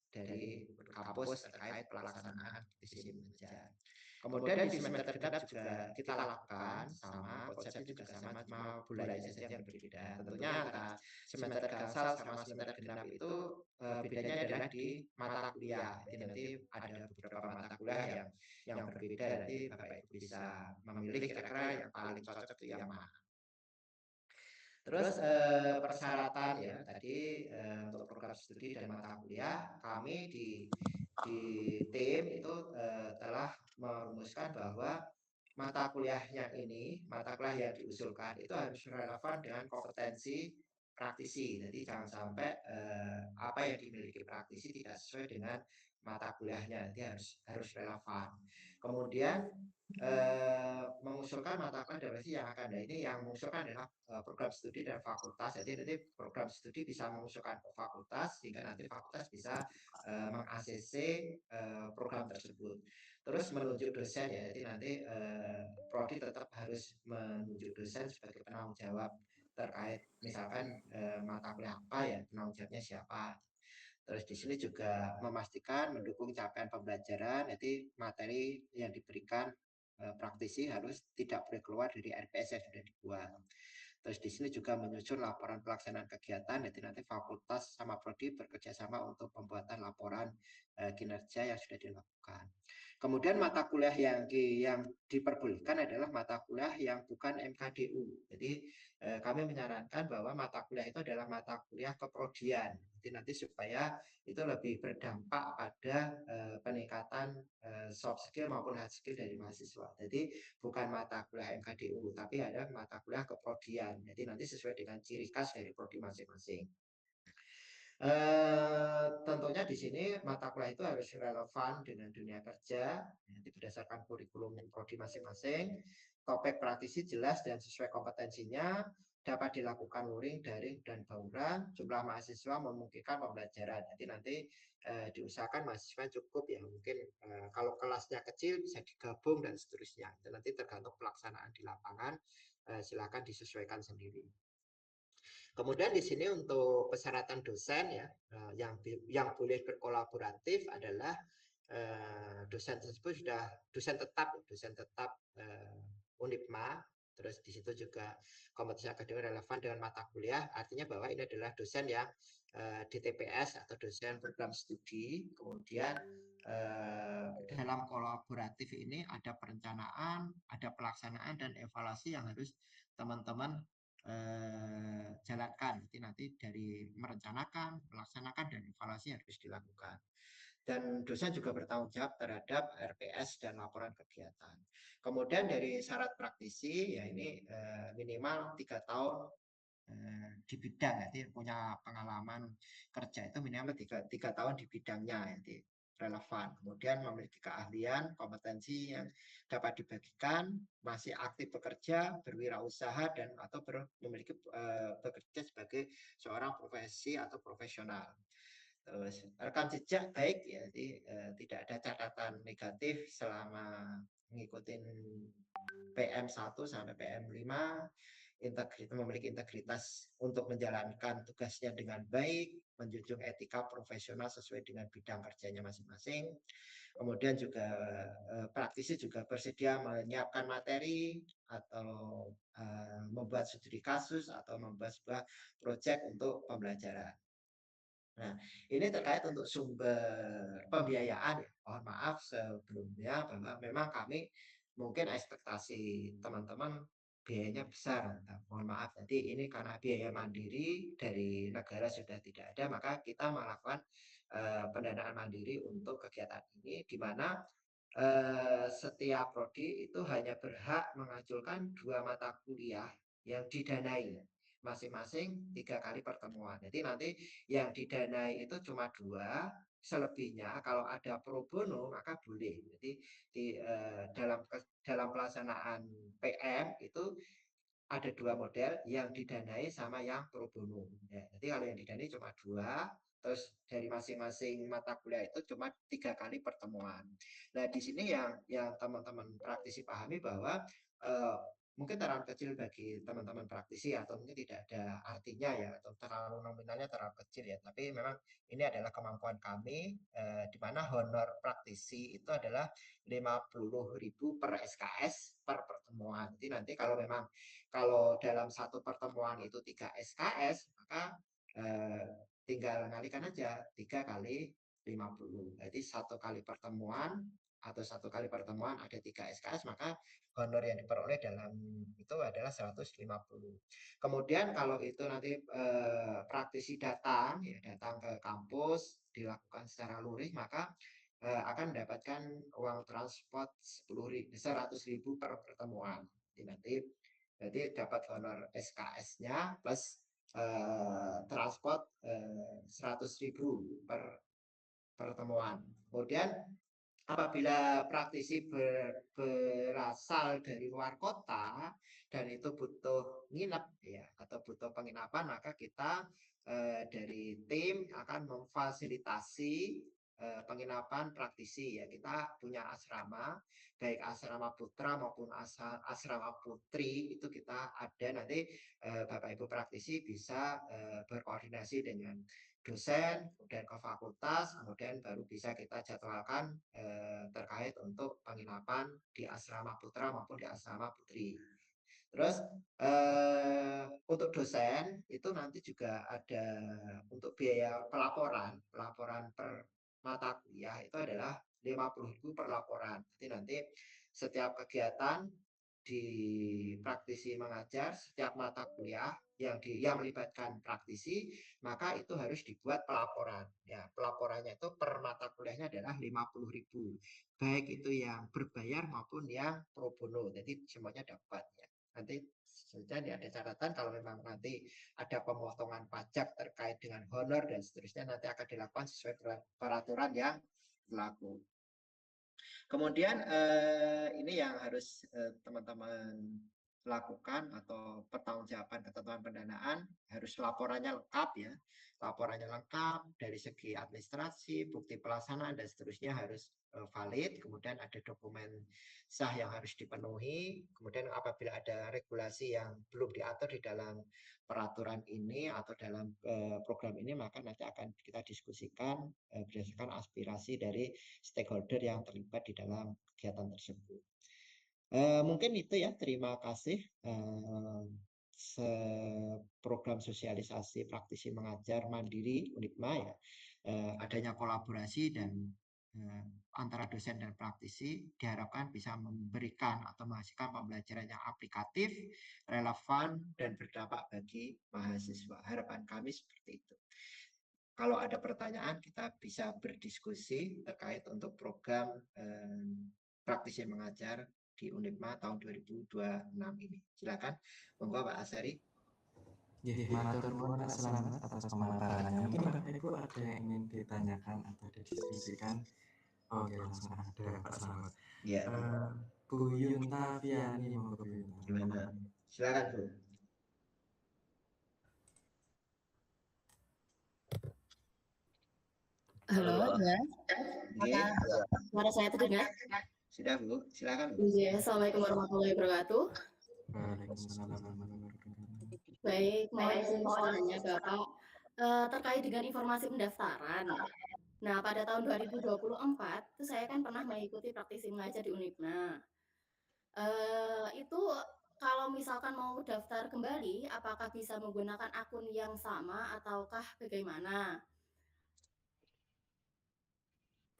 dari kampus terkait pelaksanaan visi mengajar. Kemudian di semester genap juga kita lakukan sama, konsepnya juga sama, cuma bulannya saja yang berbeda. Tentunya antara semester dasar sama semester genap itu bedanya adalah di mata kuliah. Jadi nanti ada beberapa mata kuliah yang berbeda, nanti Bapak Ibu bisa memilih kira-kira yang paling cocok itu yang mana. Terus persyaratan ya tadi untuk program studi dan mata kuliah kami di tim itu telah merumuskan bahwa mata kuliah yang diusulkan itu harus relevan dengan kompetensi praktisi. Jadi jangan sampai apa yang dimiliki praktisi tidak sesuai dengan mata kuliahnya. Jadi harus relevan. Kemudian mengusulkan mata kuliah dari yang akan ada ini yang mengusulkan adalah program studi dan fakultas. Jadi nanti program studi bisa mengusulkan ke fakultas sehingga nanti fakultas bisa meng-ACC program tersebut. Terus menunjuk dosen ya, jadi nanti prodi tetap harus menunjuk dosen sebagai penanggung jawab terkait misalkan mata kuliah apa ya, penanggung jawabnya siapa. Terus di sini juga memastikan mendukung capaian pembelajaran, jadi materi yang diberikan praktisi harus tidak boleh keluar dari RPS yang sudah dibuat. Terus di sini juga menyusun laporan pelaksanaan kegiatan, jadi nanti fakultas sama prodi bekerja sama untuk pembuatan laporan kinerja yang sudah dilakukan. Kemudian mata kuliah yang diperbolehkan adalah mata kuliah yang bukan MKDU. Jadi kami menyarankan bahwa mata kuliah itu adalah mata kuliah keprodian. Jadi nanti supaya itu lebih berdampak pada peningkatan soft skill maupun hard skill dari mahasiswa. Jadi bukan mata kuliah MKDU, tapi ada mata kuliah keprodian. Jadi nanti sesuai dengan ciri khas dari prodi masing-masing. Tentunya di sini mata kuliah itu harus relevan dengan dunia kerja, nanti berdasarkan kurikulum prodi masing-masing. Topik praktisi jelas dan sesuai kompetensinya, dapat dilakukan luring, daring, dan bauran. Jumlah mahasiswa memungkinkan pembelajaran. Jadi nanti diusahakan mahasiswa cukup ya, mungkin kalau kelasnya kecil bisa digabung dan seterusnya. Itu nanti tergantung pelaksanaan di lapangan. Silakan disesuaikan sendiri. Kemudian di sini untuk persyaratan dosen ya yang boleh berkolaboratif adalah dosen tersebut sudah dosen tetap Unipma. Terus di situ juga kompetensi akademik relevan dengan mata kuliah, artinya bahwa ini adalah dosen yang di TPS atau dosen program studi. Kemudian dalam kolaboratif ini ada perencanaan, ada pelaksanaan dan evaluasi yang harus teman-teman jalankan. Jadi nanti dari merencanakan, melaksanakan dan evaluasi harus dilakukan. Dan dosen juga bertanggung jawab terhadap RPS dan laporan kegiatan. Kemudian dari syarat praktisi ya ini minimal 3 tahun di bidang, jadi punya pengalaman kerja itu minimal 3 tahun di bidangnya, jadi relevan. Kemudian memiliki keahlian, kompetensi yang dapat dibagikan, masih aktif bekerja, berwirausaha dan atau memiliki bekerja sebagai seorang profesi atau profesional. Terus rekam jejak baik ya, jadi tidak ada catatan negatif selama mengikuti PM1 sampai PM5, memiliki integritas untuk menjalankan tugasnya dengan baik, menjunjung etika profesional sesuai dengan bidang kerjanya masing-masing. Kemudian juga praktisi juga bersedia menyiapkan materi atau membuat studi kasus atau membuat sebuah proyek untuk pembelajaran. Nah, ini terkait untuk sumber pembiayaan. Mohon maaf sebelumnya bahwa memang kami mungkin ekspektasi teman-teman biayanya besar. Nah, mohon maaf, jadi ini karena biaya mandiri dari negara sudah tidak ada, maka kita melakukan pendanaan mandiri untuk kegiatan ini, di mana setiap prodi itu hanya berhak mengajukan 2 mata kuliah yang didanai masing-masing 3 kali pertemuan. Jadi nanti yang didanai itu cuma 2, selebihnya kalau ada pro bono maka boleh. Jadi dalam pelaksanaan PM itu ada 2 model, yang didanai sama yang pro bono. Ya, jadi kalau yang didanai cuma 2, terus dari masing-masing mata kuliah itu cuma 3 kali pertemuan. Nah, di sini yang teman-teman praktisi pahami bahwa mungkin terlalu kecil bagi teman-teman praktisi atau mungkin tidak ada artinya ya, atau terlalu nominalnya terlalu kecil ya, tapi memang ini adalah kemampuan kami, di mana honor praktisi itu adalah 50.000 per SKS per pertemuan. Jadi nanti kalau dalam satu pertemuan itu 3 SKS, maka tinggal ngalikan aja 3 kali 50. Jadi 1 kali pertemuan atau 1 kali pertemuan ada 3 SKS, maka honor yang diperoleh dalam itu adalah 150. Kemudian kalau itu nanti praktisi datang ke kampus, dilakukan secara luring, maka akan mendapatkan uang transport 100.000 per pertemuan. Jadi dapat honor SKS-nya plus transport 100.000 per pertemuan. Kemudian apabila praktisi berasal dari luar kota dan itu butuh nginep ya atau butuh penginapan, maka kita dari tim akan memfasilitasi penginapan praktisi ya. Kita punya asrama, baik asrama putra maupun asrama putri, itu kita ada. Nanti Bapak Ibu praktisi bisa berkoordinasi dengan dosen, kemudian ke fakultas, kemudian baru bisa kita jadwalkan terkait untuk penginapan di asrama putra maupun di asrama putri. Terus untuk dosen itu nanti juga ada untuk biaya pelaporan per mata kuliah itu adalah 50.000 per laporan. Jadi nanti setiap kegiatan di praktisi mengajar, setiap mata kuliah yang melibatkan praktisi, maka itu harus dibuat pelaporan. Ya, pelaporannya itu per mata kuliahnya adalah 50.000. Baik itu yang berbayar maupun yang pro bono. Jadi semuanya dapat ya. Nanti saja ada catatan kalau memang nanti ada pemotongan pajak terkait dengan honor dan seterusnya, nanti akan dilakukan sesuai peraturan yang berlaku. Kemudian ini yang harus teman-teman melakukan atau pertanggungjawaban ketentuan pendanaan harus laporannya lengkap ya. Laporannya lengkap dari segi administrasi, bukti pelaksanaan dan seterusnya harus valid. Kemudian ada dokumen sah yang harus dipenuhi. Kemudian apabila ada regulasi yang belum diatur di dalam peraturan ini atau dalam program ini, maka nanti akan kita diskusikan berdasarkan aspirasi dari stakeholder yang terlibat di dalam kegiatan tersebut. Mungkin itu ya, terima kasih. Program sosialisasi praktisi mengajar mandiri UNIPMA ya, adanya kolaborasi dan antara dosen dan praktisi diharapkan bisa memberikan atau menghasilkan pembelajaran yang aplikatif, relevan, dan berdampak bagi mahasiswa. Harapan kami seperti itu. Kalau ada pertanyaan, kita bisa berdiskusi terkait untuk program praktisi mengajar di UNIPMA tahun 2026 ini. Silakan, monggo Pak Asari. Matur nuwun Pak Slamet atas pemaparannya. Mungkin Bapak Ibu ada yang ingin ditanyakan atau didiskusikan? Oke, langsung ada Pak Slamet. Ya. Bu Yunta Viani, monggo Bu Yunta. Gimana? Silakan Bu. Halo, ya. Iya. Suara saya terdengar? Sudah Bu, silakan Bu. Iya, Assalamualaikum warahmatullahi wabarakatuh. Waalaikumsalam warahmatullahi wabarakatuh. Baik, mohon izin bertanya Bapak terkait dengan informasi pendaftaran. Nah, pada tahun 2024 itu saya kan pernah mengikuti praktisi mengajar di UNIPMA. Itu kalau misalkan mau daftar kembali, apakah bisa menggunakan akun yang sama ataukah bagaimana?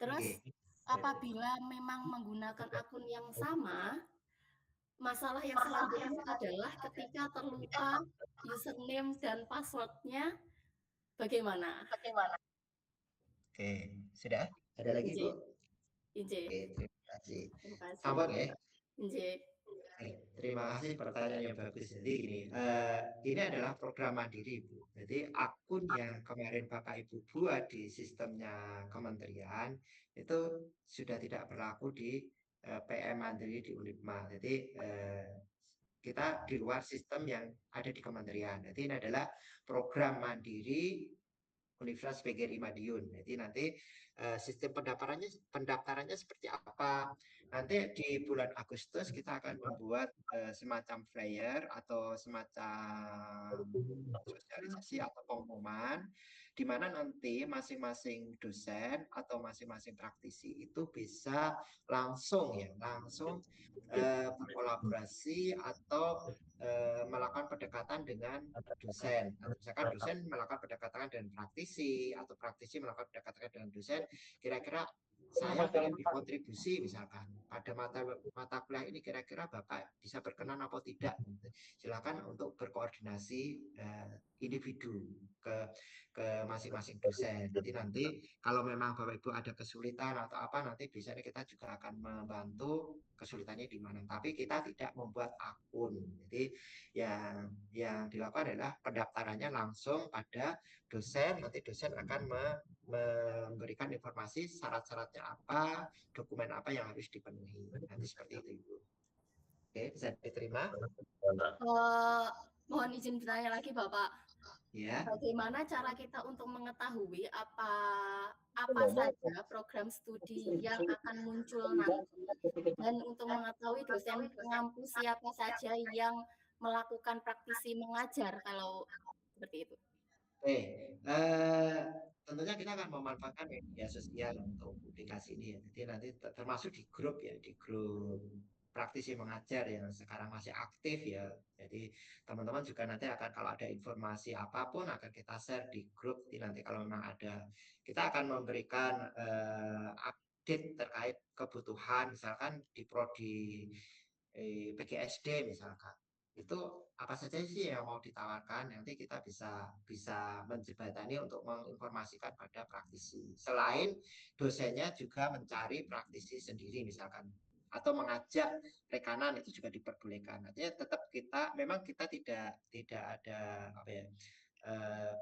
Terus apabila memang menggunakan akun yang sama, masalah yang selanjutnya adalah ketika terlupa username dan password-nya bagaimana? Oke, sudah? Ada lagi Bu? Inje. Oke, terima kasih. Terima kasih. Sampun ya? Inje. Terima kasih, pertanyaan yang bagus. Jadi ini adalah program mandiri Bu. Jadi akun yang kemarin Bapak Ibu buat di sistemnya kementerian itu sudah tidak berlaku di PM Mandiri di UNIPMA. Jadi kita di luar sistem yang ada di kementerian. Jadi ini adalah program mandiri Universitas PGRI Madiun. Jadi nanti sistem pendaftarannya seperti apa? Nanti di bulan Agustus kita akan membuat semacam flyer atau semacam sosialisasi atau pengumuman di mana nanti masing-masing dosen atau masing-masing praktisi itu bisa langsung berkolaborasi atau melakukan pendekatan dengan dosen. Atau misalkan dosen melakukan pendekatan dengan praktisi atau praktisi melakukan pendekatan dengan dosen, kira-kira saya ingin berkontribusi misalkan pada mata kuliah ini, kira-kira Bapak bisa berkenan atau tidak. Silakan untuk berkoordinasi individu ke masing-masing dosen. Jadi nanti kalau memang Bapak Ibu ada kesulitan atau apa, nanti biasanya kita juga akan membantu kesulitannya di mana. Tapi kita tidak membuat akun. Jadi yang dilakukan adalah pendaftarannya langsung pada dosen. Nanti dosen akan memberikan informasi syarat-syaratnya apa, dokumen apa yang harus dipenuhi. Nanti seperti itu Ibu. Oke, bisa diterima? Mohon izin bertanya lagi Bapak. Ya. Bagaimana cara kita untuk mengetahui apa saja program studi yang akan muncul nanti, dan untuk mengetahui dosen pengampu siapa saja yang melakukan praktisi mengajar kalau seperti itu? Oke, tentunya kita akan memanfaatkan media sosial untuk publikasi ini ya. Jadi nanti termasuk di grup ya, di grup praktisi mengajar yang sekarang masih aktif ya. Jadi teman-teman juga nanti akan, kalau ada informasi apapun akan kita share di grup. Jadi nanti kalau memang ada, kita akan memberikan update terkait kebutuhan, misalkan di prodi PGSD misalkan. Itu apa saja sih yang mau ditawarkan, nanti kita bisa menjembatani untuk menginformasikan pada praktisi. Selain dosennya juga mencari praktisi sendiri misalkan, atau mengajak rekanan, itu juga diperbolehkan. Artinya tetap memang kita tidak ada apa ya,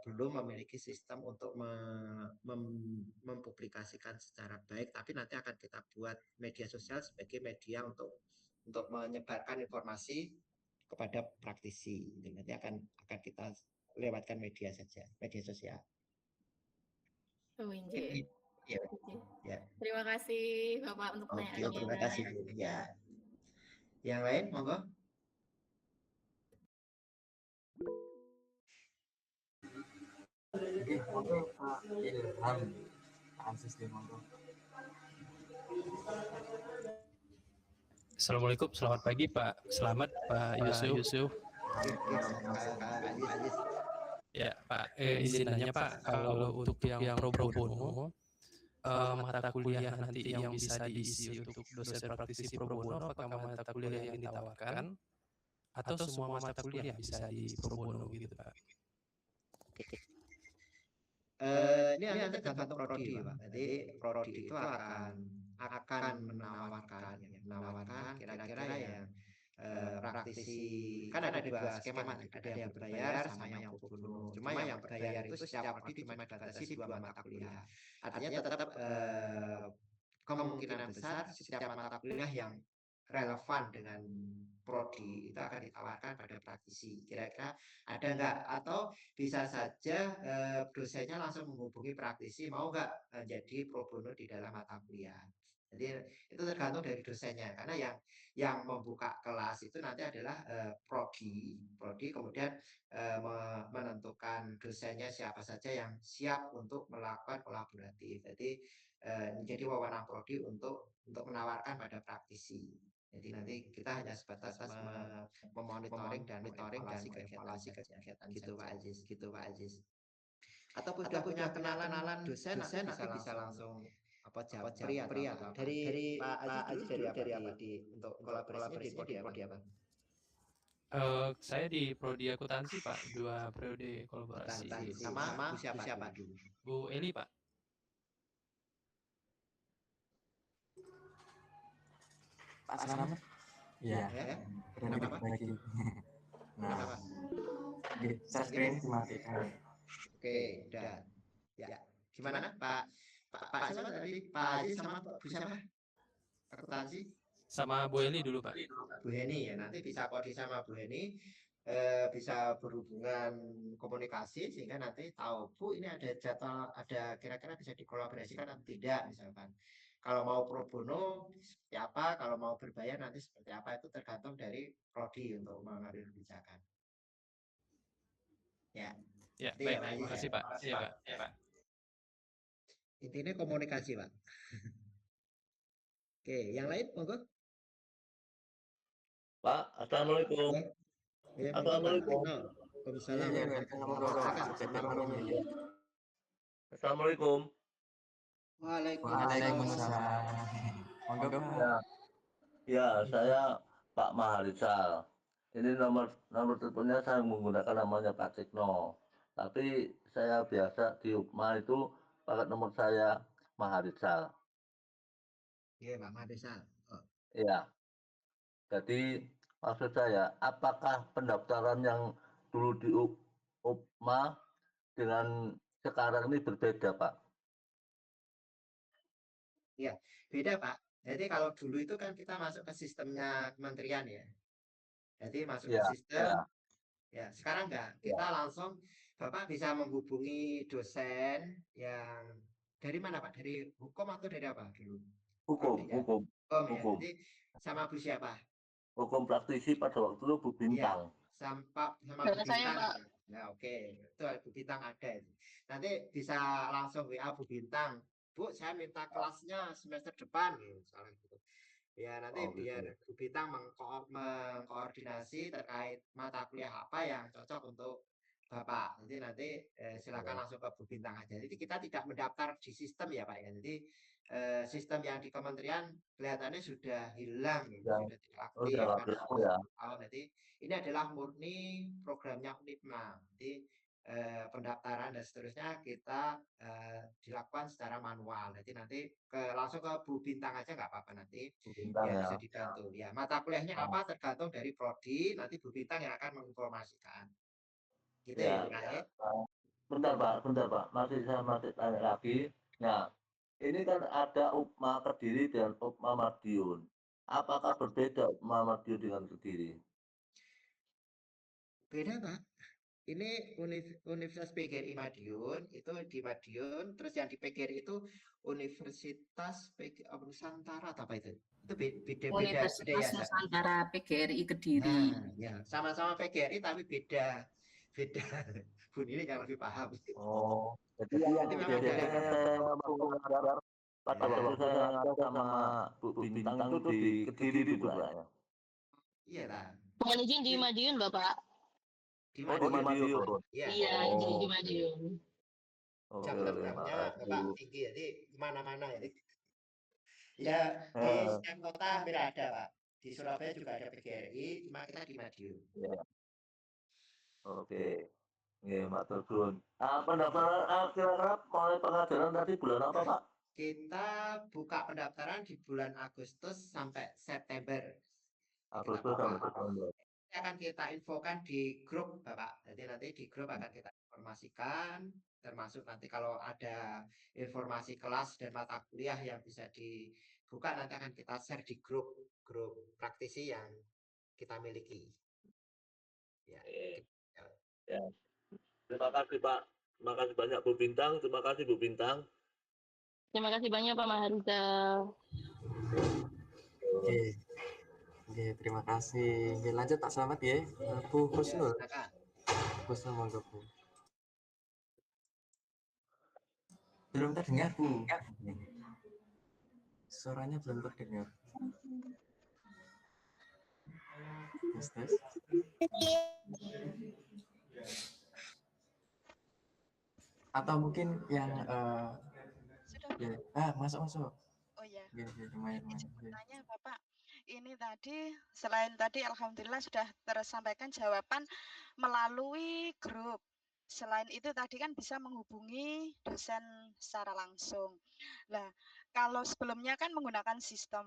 belum memiliki sistem untuk mempublikasikan secara baik, tapi nanti akan kita buat media sosial sebagai media untuk menyebarkan informasi kepada praktisi. Nanti akan kita lewatkan media saja, media sosial. Oh, injih. Ya, ya. Terima kasih Bapak untuk Oke, pertanyaannya. terima kasih. Ya. Yang lain, monggo. Oke, monggo Pak Ilham, Pak Sistem monggo. Assalamualaikum, selamat pagi Pak. Selamat Pak Yusuf. Ya Pak, izin nanya Pak, kalau untuk yang pro bono, mata kuliah nanti yang bisa diisi untuk dosen praktisi pro bono, apakah mata kuliah yang ditawarkan atau semua mata kuliah bisa di pro bono gitu Pak? Ini nanti tergantung prodi Pak. Jadi prodi itu akan menawarkan kira-kira yang praktisi, kan ada dua skema, ada yang berbayar sama yang pro bono. Cuma yang berbayar itu setiap prodi cuma dibatasi di 2 mata kuliah. Artinya tetap kemungkinan besar setiap mata kuliah yang relevan dengan prodi itu akan ditawarkan pada praktisi. Kira-kira ada nggak? Atau bisa saja dosennya langsung menghubungi praktisi, mau nggak jadi pro bono di dalam mata kuliah. Jadi itu tergantung dari dosennya, karena yang membuka kelas itu nanti adalah prodi kemudian menentukan dosennya siapa saja yang siap untuk melakukan kolaboratif. Jadi wewenang prodi untuk menawarkan pada praktisi. Jadi nanti kita hanya sebatas memonitoring dan evaluasi kegiatan gitu Pak Aziz. Atau sudah punya kenalan dosen nanti bisa langsung japri atau dari Pak Aziz dari apa untuk kolaborasinya di prodi apa? Saya di prodi akuntansi Pak, 2 periode kolaborasi. Sama Bu siapa dulu? Bu Eli Pak. Pak Selamat. Iya. Berani berbagi. Nah, saya screen dimatikan. Oke, udah. Ya. Gimana Pak siapa tadi? Pak Aziz sama Bu siapa? Akuntansi? Sama Bu Eli dulu Pak. Bu Heni ya, nanti bisa kode sama Bu Heni, bisa berhubungan komunikasi sehingga nanti tahu Bu ini ada jadwal, ada kira-kira bisa dikolaborasikan atau tidak misalkan. Kalau mau pro bono seperti apa, kalau mau berbayar nanti seperti apa, itu tergantung dari prodi untuk mengambil kebijakan. Ya. Ya, baik, terima kasih Pak. Iya Pak. Intinya komunikasi Pak. Oke, yang lain monggo. Pak, assalamualaikum. Ya, Assalamualaikum. Waalaikumsalam. Assalamualaikum. Waalaikumsalam. Monggo Pak. Ya, saya Pak Maharizal. Ini nomor teleponnya saya menggunakan namanya Pak Cikno. Tapi saya biasa di UPMA itu pakai nomor saya Maharizal. Iya, Pak Maharizal. Iya. Jadi maksud saya, apakah pendaftaran yang dulu di UPMA dengan sekarang ini berbeda, Pak? Iya, beda Pak. Jadi kalau dulu itu kan kita masuk ke sistemnya kementerian ya. Jadi masuk ke sistem, ya sekarang enggak. Kita langsung, Bapak bisa menghubungi dosen yang dari mana Pak? Dari hukum atau dari apa dulu? Hukum. Ya. Jadi sama Bu siapa? Hukum praktisi pada waktu itu Bu Bintang. Ya, sama Bu Bintang. Ya oke, itu Bu Bintang ada itu. Nanti bisa langsung WA Bu Bintang. Bu, saya minta kelasnya semester depan, misalnya gitu. Ya nanti biar Bu Bintang mengkoordinasi terkait mata kuliah apa yang cocok untuk Bapak. Nanti silakan langsung ke Bu Bintang aja. Jadi kita tidak mendaftar di sistem ya Pak ya. Jadi sistem yang di kementerian kelihatannya sudah hilang, sudah tidak aktif. Jadi ini adalah murni programnya UNIPMA. Jadi pendaftaran dan seterusnya kita dilakukan secara manual. Jadi nanti langsung ke Bu Bintang aja nggak apa-apa, nanti bisa dibantu. Ya, mata kuliahnya apa tergantung dari prodi, nanti Bu Bintang yang akan menginformasikan. Gitu ya. Bentar Pak, saya masih tanya lagi. Nah, ini kan ada UPMA Kediri dan UPMA Madiun. Apakah berbeda UPMA Madiun dengan Kediri? Beda Pak. Ini Universitas PGRI Madiun, itu di Madiun, terus yang di PGRI itu Universitas Nusantara atau apa itu? Itu beda Universitas yayasan. Nusantara PGRI Kediri. Nah, ya sama-sama PGRI tapi beda Bu Nini yang lebih paham. Oh, jadi yang memang biasanya ada saya mampu mengajar pada waktu saya ngajar sama Bu Bintang itu di Kediri itu Pak ya. iya lah. Mohon izin di Madiun, Bapak. Di Oh, di Madiun. Iya. Iya, di Oh, Madiun. oke, Jam oke, terbangnya Bapak makasih. tinggi, jadi kemana-mana ya. Ya, di setiap kota hampir ada Pak. Di Surabaya juga ada PGRI, cuma kita di Madiun. Ya, oke. Ya, matur suwun. Pendaftaran kira-kira mulai pengajaran tadi bulan apa Pak? Kita buka pendaftaran di bulan Agustus sampai September. Agustus sampai September. Akan kita infokan di grup Bapak. Jadi nanti di grup akan kita informasikan, termasuk nanti kalau ada informasi kelas dan mata kuliah yang bisa dibuka nanti akan kita share di grup praktisi yang kita miliki. Ya. Ya. Terima kasih Pak. Terima kasih banyak Bu Bintang. Terima kasih Bu Bintang. Terima kasih banyak Pak Maharizal. Oke. Oke, terima kasih. Oke, lanjut Pak Selamat ya. Bu Husnul. Husnul monggo Bu. Belum terdengar Bu. Suaranya belum terdengar. Tes. Atau mungkin yang ya, masuk. Oh ya. Lumayan. Tanya Bapak, ini tadi selain tadi alhamdulillah sudah tersampaikan jawaban melalui grup. Selain itu tadi kan bisa menghubungi dosen secara langsung. Nah, kalau sebelumnya kan menggunakan sistem,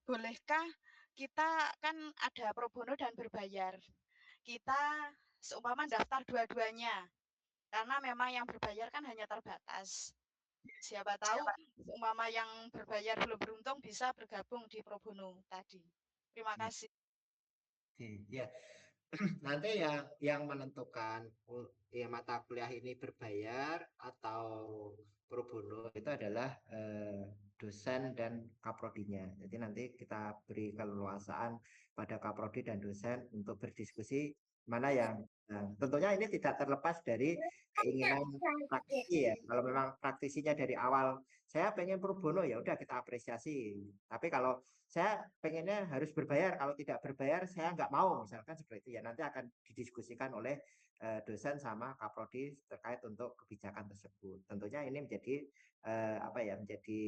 bolehkah kita kan ada pro bono dan berbayar. Kita seumpama daftar dua-duanya, karena memang yang berbayar kan hanya terbatas. Siapa tahu umpama yang berbayar belum beruntung bisa bergabung di pro bono tadi. Terima kasih. Oke, ya. Nanti yang menentukan ya mata kuliah ini berbayar atau pro bono itu adalah dosen dan kaprodinya. Jadi nanti kita beri keleluasaan pada kaprodi dan dosen untuk berdiskusi mana yang tentunya ini tidak terlepas dari keinginan praktisi ya. Kalau memang praktisinya dari awal saya pengen pro bono ya udah kita apresiasi. Tapi kalau saya pengennya harus berbayar, kalau tidak berbayar saya nggak mau, misalkan seperti itu ya, nanti akan didiskusikan oleh dosen sama kaprodi terkait untuk kebijakan tersebut. Tentunya ini menjadi menjadi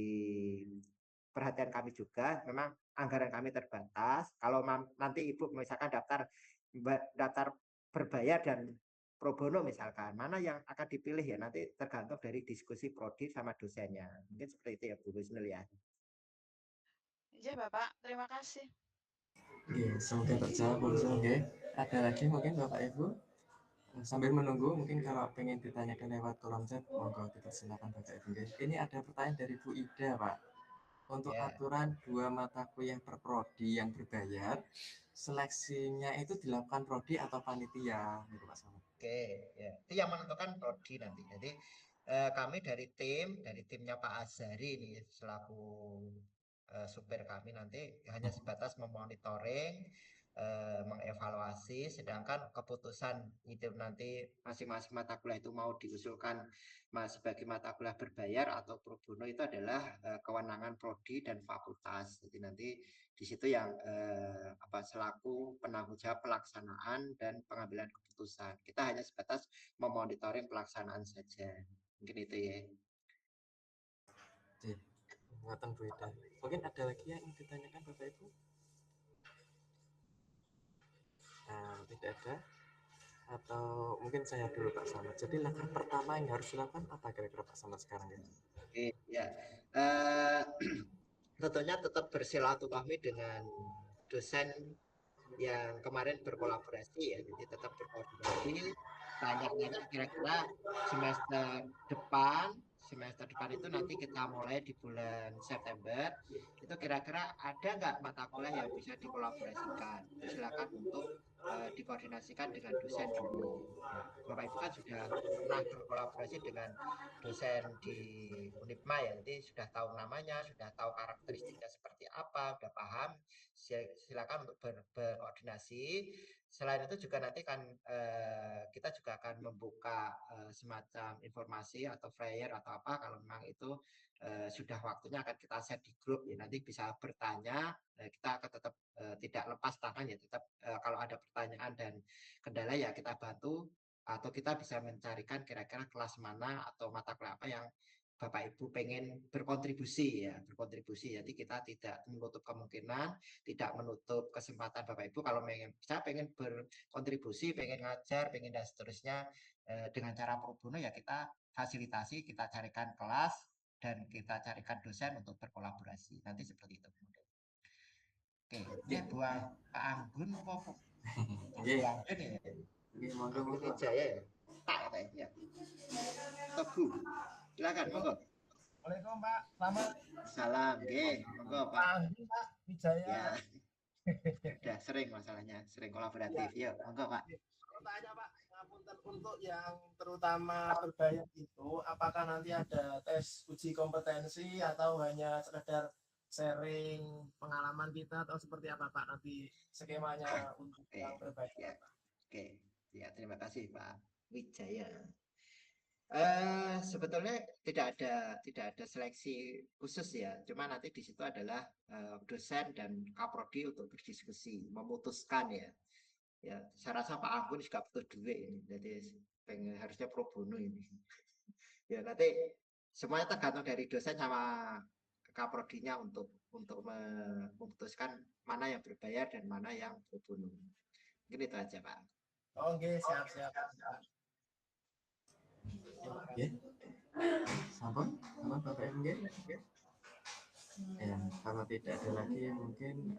perhatian kami juga. Memang anggaran kami terbatas. Kalau nanti Ibu misalkan daftar berbayar dan pro bono misalkan, mana yang akan dipilih ya nanti tergantung dari diskusi prodi sama dosennya. Mungkin seperti itu ya Bu Husnul ya. Iya Bapak, terima kasih. Oke, semoga terjawab Bu Husnul. Oke. Ada lagi mungkin Bapak Ibu? Sambil menunggu, mungkin kalau pengen ditanyakan lewat kolom chat, monggo dipersilakan Bapak Ibu. Ini ada pertanyaan dari Bu Ida, Pak. Untuk aturan 2 mata kuliah per prodi yang berbayar, seleksinya itu dilakukan prodi atau panitia, gitu Pak Selamat? Oke, ya. Itu yang menentukan prodi nanti. Jadi kami dari timnya Pak Azhari ini selaku supir kami nanti hanya sebatas memonitoring, mengevaluasi, sedangkan keputusan itu nanti masing-masing mata kuliah itu mau diusulkan sebagai mata kuliah berbayar atau pro bono itu adalah kewenangan prodi dan fakultas. Jadi nanti di situ yang selaku penanggung jawab pelaksanaan dan pengambilan keputusan. Kita hanya sebatas memonitoring pelaksanaan saja. Mungkin itu ya. Buatan Bu Ida. Mungkin ada lagi yang ditanyakan Bapak Ibu? Tidak ada. Atau mungkin saya dulu Pak Selamat. Jadi langkah pertama yang harus dilakukan apa kira-kira Pak Selamat sekarang ya? Oke, ya. Tentunya tetap bersilaturahmi dengan dosen yang kemarin berkolaborasi ya, jadi tetap berkoordinasi, tanya-tanya kira-kira semester depan semester depan itu nanti kita mulai di bulan September, itu kira-kira ada nggak mata kuliah yang bisa dikolaborasikan? Silakan untuk dikoordinasikan dengan dosen dulu. Ya, Bapak Ibu kan sudah pernah berkolaborasi dengan dosen di Unipma ya, jadi sudah tahu namanya, sudah tahu karakteristiknya seperti apa, sudah paham. Silakan untuk berkoordinasi. Selain itu juga nanti kan kita juga akan membuka semacam informasi atau flyer atau apa kalau memang itu sudah waktunya akan kita share di grup ya, nanti bisa bertanya, kita akan tetap tidak lepas tangan ya, tetap kalau ada pertanyaan dan kendala ya kita bantu, atau kita bisa mencarikan kira-kira kelas mana atau mata kuliah apa yang Bapak Ibu pengen berkontribusi ya, berkontribusi. Jadi kita tidak menutup kemungkinan, tidak menutup kesempatan Bapak Ibu kalau pengen berkontribusi, pengen ngajar, pengen dan seterusnya dengan cara pro bono ya kita fasilitasi, kita carikan kelas dan kita carikan dosen untuk berkolaborasi. Nanti seperti itu kemudian. Oke, ini buah Pak Anggun apa? Oke. Bu Anggun ya. Oke, monggo Anggun monggo. Wijaya ya. Tak ya. Tebu. Silakan monggo. Assalamualaikum Pak, selamat. Salam, nggih. Monggo Pak. Pak Anggun Pak Wijaya. Ya. Sudah sering masalahnya, sering kolaboratif. Ya. Yuk, monggo Pak. Tanya Pak, ngapunten untuk yang terutama berbayar itu, apakah nanti ada tes uji kompetensi atau hanya sekedar sharing pengalaman kita atau seperti apa Pak nanti skemanya untuk yang berbayar? Ya. Oke, ya terima kasih Pak Wijaya. Sebetulnya tidak ada seleksi khusus ya, cuma nanti di situ adalah dosen dan kaprodi untuk berdiskusi, memutuskan ya. Ya, saya rasa Pak Anggun juga butuh duit ini, jadi harusnya pro bono ini. Ya nanti semuanya tergantung dari dosen sama kaprodinya untuk memutuskan mana yang berbayar dan mana yang pro bono. Mungkin itu aja Pak. Oke, siap. Oke. Sampun Bapak Ibu nggih. Ya, kalau tidak ada lagi mungkin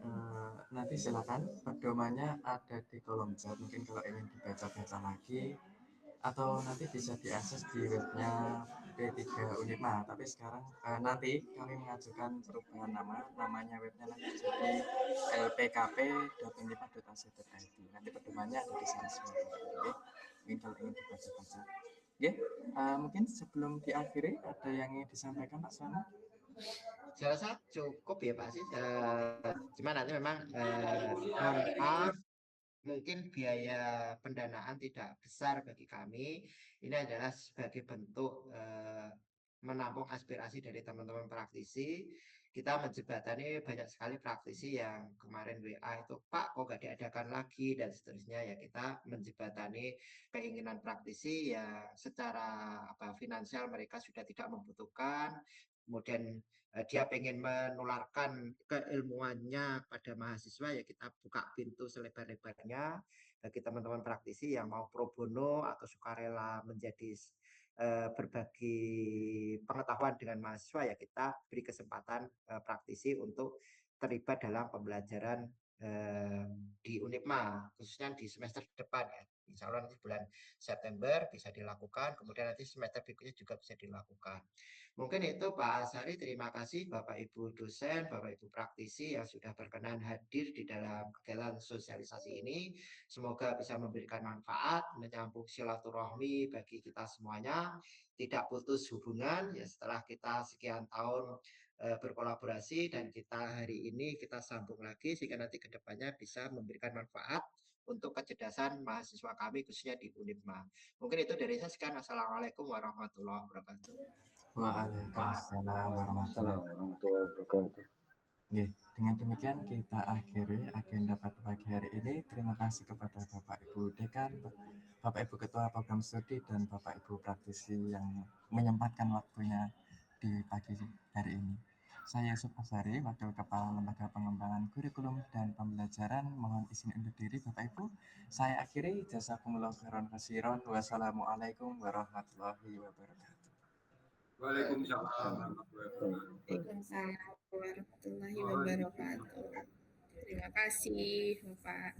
nanti silakan pedomannya ada di kolom chat, mungkin kalau ingin dibaca-baca lagi atau nanti bisa diakses di webnya P3 Unipma. Tapi sekarang nanti kami mengajukan perubahan namanya webnya nanti jadi lpkp.unipma.ac.id. Nanti pedomannya ada di sana semua. Oke, mungkin kalau ingin dibaca-baca. Oke, mungkin sebelum diakhiri ada yang ingin disampaikan Pak Slamet? Saya rasa cukup ya Pak sih. Cuma nanti memang mohon maaf, mungkin biaya pendanaan tidak besar bagi kami. Ini adalah sebagai bentuk menampung aspirasi dari teman-teman praktisi. Kita menjembatani banyak sekali praktisi yang kemarin WA itu, Pak kok gak diadakan lagi dan seterusnya ya, kita menjembatani keinginan praktisi yang secara finansial mereka sudah tidak membutuhkan, kemudian dia pengen menularkan keilmuannya pada mahasiswa ya kita buka pintu selebar-lebarnya bagi teman-teman praktisi yang mau pro bono atau sukarela menjadi berbagi pengetahuan dengan mahasiswa ya kita beri kesempatan praktisi untuk terlibat dalam pembelajaran di Unipma khususnya di semester depan ya. Insya Allah nanti bulan September bisa dilakukan, kemudian nanti semester berikutnya juga bisa dilakukan. Mungkin itu Pak Asari, terima kasih Bapak Ibu dosen, Bapak Ibu praktisi yang sudah berkenan hadir di dalam kegiatan sosialisasi ini. Semoga bisa memberikan manfaat, menyambung silaturahmi bagi kita semuanya, tidak putus hubungan ya setelah kita sekian tahun berkolaborasi dan kita hari ini kita sambung lagi sehingga nanti kedepannya bisa memberikan manfaat untuk kecerdasan mahasiswa kami khususnya di Unipma. Mungkin itu dari saya. Sekian. Assalamualaikum warahmatullahi wabarakatuh. Waalaikumsalam warahmatullahi wabarakatuh. Dengan demikian kita akhiri agenda pada pagi hari ini. Terima kasih kepada Bapak Ibu Dekan, Bapak Ibu Ketua Program Studi dan Bapak Ibu praktisi yang menyempatkan waktunya di pagi hari ini. Saya Yusuf Asari, Wakil Kepala Lembaga Pengembangan Kurikulum dan Pembelajaran. Mohon izin undur diri Bapak Ibu. Saya akhiri. Jazakumullah khairan katsiran. Wassalamualaikum warahmatullahi wabarakatuh. Waalaikumsalam Waalaikumsalam warahmatullahi wabarakatuh. Terima kasih Bapak.